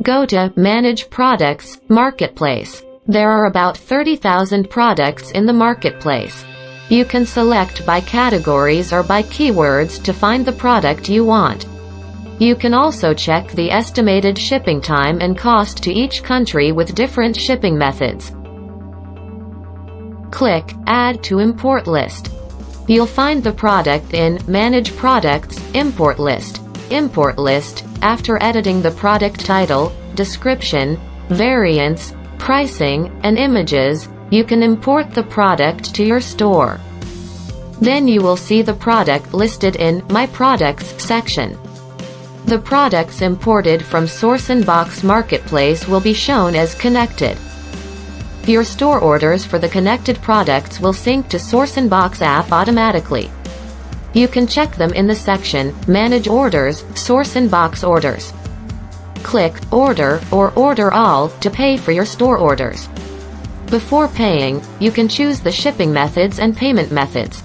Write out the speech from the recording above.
Go to Manage Products, Marketplace. There are about 30,000 products in the marketplace. You can select by categories or by keywords to find the product you want. You can also check the estimated shipping time and cost to each country with different shipping methods. Click Add to Import List. You'll find the product in Manage Products, Import List. Import List. After editing the product title, description, variants, pricing, and images, you can import the product to your store. Then you will see the product listed in My Products section. The products imported from Sourceinbox Marketplace will be shown as connected. Your store orders for the connected products will sync to Sourceinbox app automatically. You can check them in the section Manage Orders, Sourceinbox Orders. Click Order or Order All to pay for your store orders. Before paying, you can choose the shipping methods and payment methods.